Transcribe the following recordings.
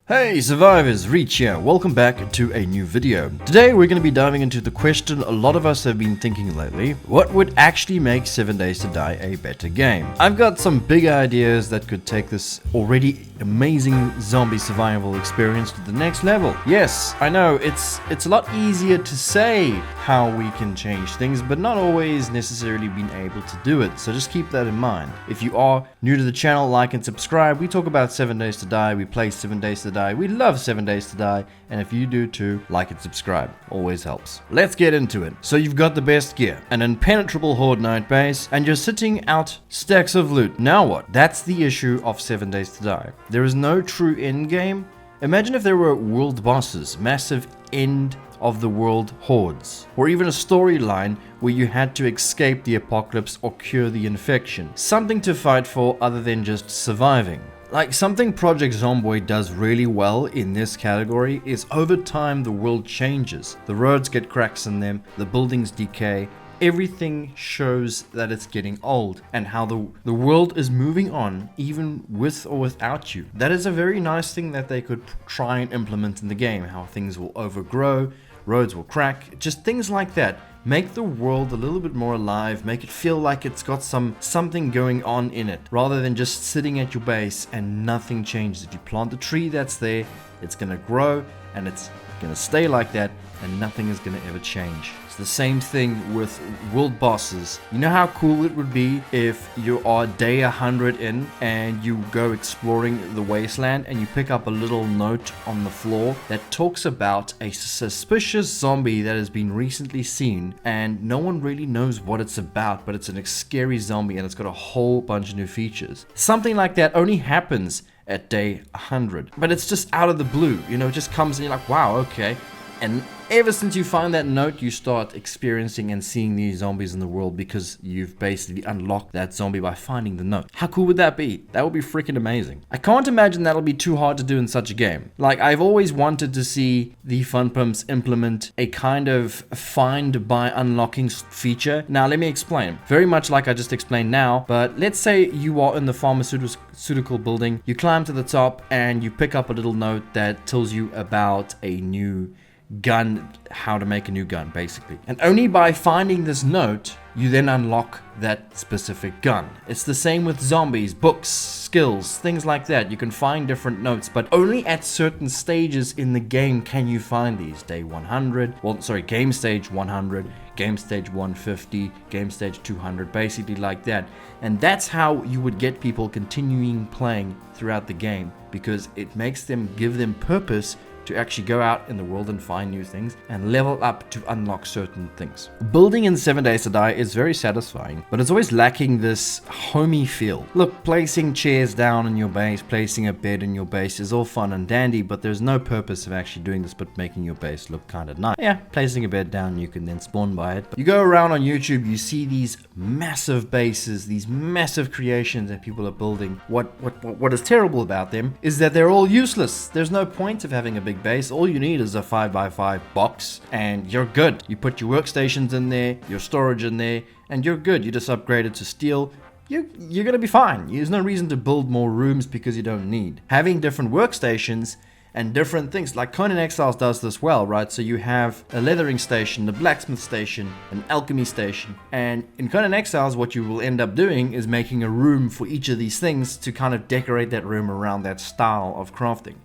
Hey survivors, Reach here, welcome back to a new video. Today we're going to be diving into the question a lot of us have been thinking lately: what would actually make 7 Days to Die a better game? I've got some big ideas that could take this already amazing zombie survival experience to the next level. Yes, I know, it's a lot easier to say how we can change things, but not always necessarily being able to do it, so just keep that in mind. If you are new to the channel, like and subscribe. We talk about 7 Days to Die, we play 7 Days to Die. We love 7 Days to Die, and if you do too, like and subscribe. Always helps. Let's get into it. So you've got the best gear, an impenetrable horde night base, and you're sitting out stacks of loot. Now what? That's the issue of 7 Days to Die. There is no true end game. Imagine if there were world bosses, massive end of the world hordes, or even a storyline where you had to escape the apocalypse or cure the infection. Something to fight for other than just surviving. Like, something Project Zomboid does really well in this category is over time the world changes. The roads get cracks in them, the buildings decay, everything shows that it's getting old and how the world is moving on even with or without you. That is a very nice thing that they could try and implement in the game, how things will overgrow, roads will crack, just things like that. Make the world a little bit more alive, make it feel like it's got something going on in it, rather than just sitting at your base and nothing changes. If you plant a tree that's there, it's gonna grow and it's gonna stay like that, and nothing is gonna ever change. It's the same thing with world bosses. You know how cool it would be if you are day 100 in and you go exploring the wasteland and you pick up a little note on the floor that talks about a suspicious zombie that has been recently seen, and no one really knows what it's about, but it's a scary zombie and it's got a whole bunch of new features. Something like that only happens at day 100, but it's just out of the blue, you know, it just comes and you're like, wow, okay. And ever since you find that note, you start experiencing and seeing these zombies in the world because you've basically unlocked that zombie by finding the note. How cool would that be? That would be freaking amazing. I can't imagine that'll be too hard to do in such a game. Like, I've always wanted to see the Funpimps implement a kind of find by unlocking feature. Now, let me explain. Very much like I just explained now, but let's say you are in the pharmaceutical building, you climb to the top and you pick up a little note that tells you about a new gun, how to make a new gun basically, and only by finding this note you then unlock that specific gun. It's the same with zombies, books, skills, things like that. You can find different notes, but only at certain stages in the game can you find these. Day 100, game stage 100, game stage 150, game stage 200, basically like that. And that's how you would get people continuing playing throughout the game, because it makes them, give them purpose to actually go out in the world and find new things and level up to unlock certain things. Building in 7 Days to Die is very satisfying, but it's always lacking this homey feel. Look, placing chairs down in your base, placing a bed in your base is all fun and dandy, but there's no purpose of actually doing this but making your base look kind of nice. Yeah, placing a bed down, you can then spawn by it. But you go around on YouTube, you see these massive bases, these massive creations that people are building. What is terrible about them is that they're all useless. There's no point of having a big base. All you need is a 5x5 box and you're good. You put your workstations in there, your storage in there, and you're good. You just upgrade it to steel. You're gonna be fine. There's no reason to build more rooms because you don't need. Having different workstations and different things, like Conan Exiles does this well, right? So you have a leathering station, a blacksmith station, an alchemy station, and in Conan Exiles what you will end up doing is making a room for each of these things to kind of decorate that room around that style of crafting.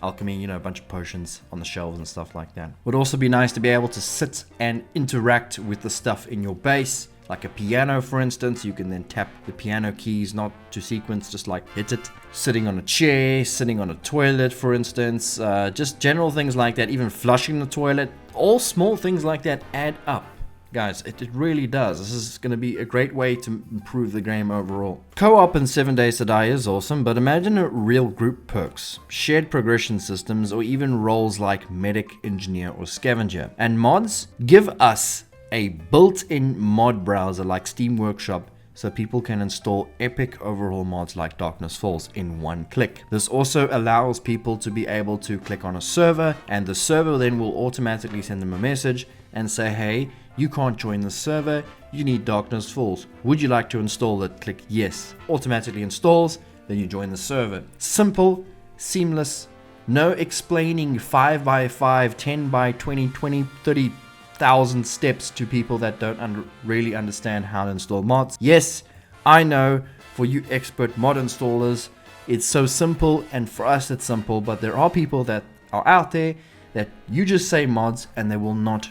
Alchemy, you know, a bunch of potions on the shelves and stuff like that. Would also be nice to be able to sit and interact with the stuff in your base, like a piano for instance. You can then tap the piano keys, not to sequence, just like hit it. Sitting on a chair, sitting on a toilet for instance, just general things like that, even flushing the toilet. All small things like that add up. Guys, it really does. This is going to be a great way to improve the game overall. Co-op in 7 Days to Die is awesome, but imagine real group perks, shared progression systems, or even roles like medic, engineer, or scavenger. And mods, give us a built-in mod browser like Steam Workshop, so people can install epic overhaul mods like Darkness Falls in one click. This also allows people to be able to click on a server, and the server then will automatically send them a message and say, hey, you can't join the server, you need Darkness Falls. Would you like to install it? Click yes. Automatically installs, then you join the server. Simple, seamless, No explaining 5 by 5, 10 by 20, 30,000 steps to people that don't really understand how to install mods. Yes, I know, for you expert mod installers, it's so simple, and for us it's simple, but there are people that are out there that you just say mods and they will not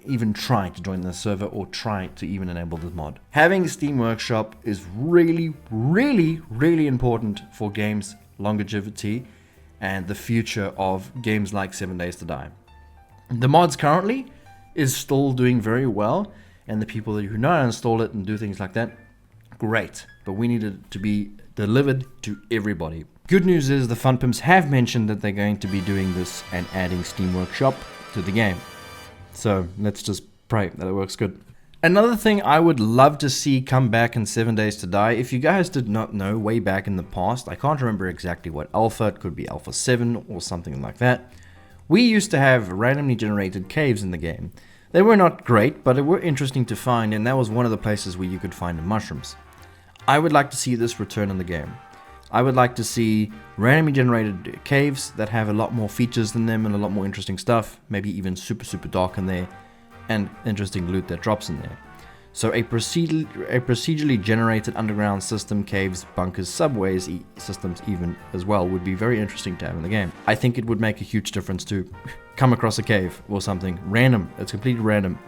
even try to join the server or try to even enable the mod. Having Steam Workshop is really, really, really important for games' longevity and the future of games like 7 Days to Die. The mods currently is still doing very well, and the people who know how to install it and do things like that, great, but we need it to be delivered to everybody. Good news is the Funpimps have mentioned that they're going to be doing this and adding Steam Workshop to the game. So let's just pray that it works good. Another thing I would love to see come back in 7 Days to Die, if you guys did not know, way back in the past, I can't remember exactly what alpha, it could be alpha 7 or something like that, we used to have randomly generated caves in the game. They were not great, but they were interesting to find, and that was one of the places where you could find the mushrooms. I would like to see this return in the game. I would like to see randomly generated caves that have a lot more features than them and a lot more interesting stuff, maybe even super dark in there, and interesting loot that drops in there. So a procedurally generated underground system, caves, bunkers, subways, systems even as well, would be very interesting to have in the game. I think it would make a huge difference to come across a cave or something random, it's completely random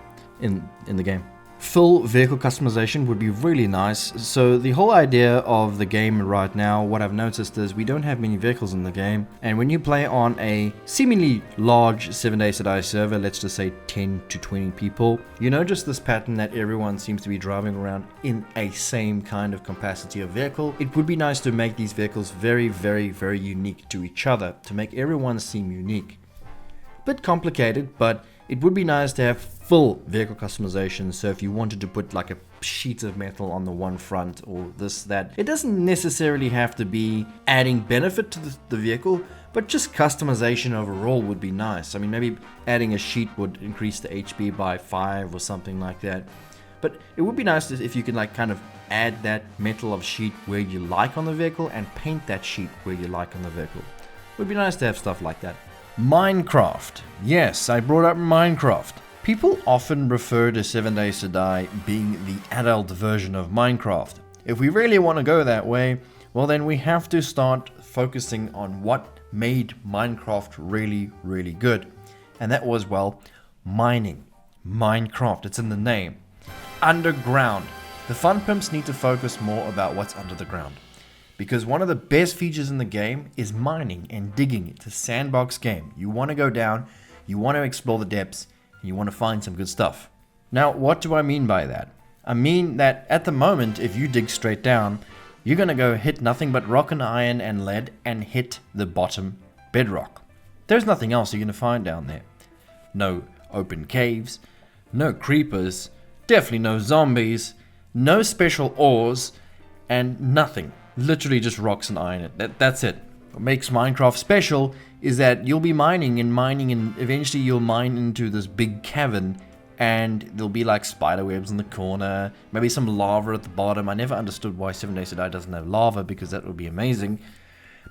in the game. Full vehicle customization would be really nice. So the whole idea of the game right now, what I've noticed is we don't have many vehicles in the game, and when you play on a seemingly large 7 Days to Die server, let's just say 10 to 20 people, you notice this pattern that everyone seems to be driving around in a same kind of capacity of vehicle. It would be nice to make these vehicles very unique to each other, to make everyone seem unique. Bit complicated, but it would be nice to have full vehicle customization. So if you wanted to put like a sheet of metal on the one front or this, that, it doesn't necessarily have to be adding benefit to the vehicle, but just customization overall would be nice. I mean, maybe adding a sheet would increase the HP by 5 or something like that. But it would be nice if you could like kind of add that metal of sheet where you like on the vehicle and paint that sheet where you like on the vehicle. It would be nice to have stuff like that. Minecraft. Yes, I brought up Minecraft. People often refer to 7 Days to Die being the adult version of Minecraft. If we really want to go that way, well then we have to start focusing on what made Minecraft really good. And that was, well, mining. Minecraft, it's in the name. Underground. The Funpimps need to focus more about what's under the ground. Because one of the best features in the game is mining and digging. It's a sandbox game. You want to go down, you want to explore the depths, and you want to find some good stuff. Now, what do I mean by that? I mean that at the moment, if you dig straight down, you're going to go hit nothing but rock and iron and lead and hit the bottom bedrock. There's nothing else you're going to find down there. No open caves, no creepers, definitely no zombies, no special ores, and nothing. Literally just rocks and iron. That's it. What makes Minecraft special is that you'll be mining and eventually you'll mine into this big cavern, and there'll be like spider webs in the corner, maybe some lava at the bottom. I never understood why 7 Days to Die doesn't have lava, because that would be amazing.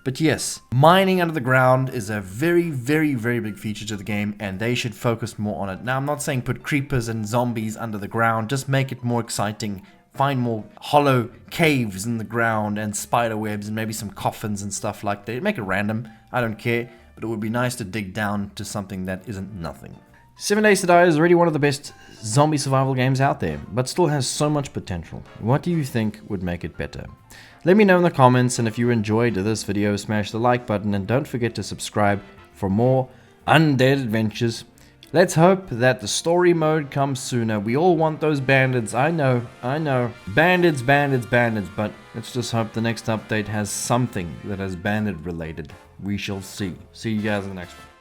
But yes, mining under the ground is a very big feature to the game, and they should focus more on it. Now, I'm not saying put creepers and zombies under the ground, just make it more exciting. Find more hollow caves in the ground and spider webs and maybe some coffins and stuff like that. Make it random, I don't care, but it would be nice to dig down to something that isn't nothing. 7 Days to Die is already one of the best zombie survival games out there, but still has so much potential. What do you think would make it better? Let me know in the comments, and if you enjoyed this video, smash the like button and don't forget to subscribe for more undead adventures. Let's hope that the story mode comes sooner. We all want those bandits. I know. Bandits, but let's just hope the next update has something that is bandit related. We shall see. See you guys in the next one.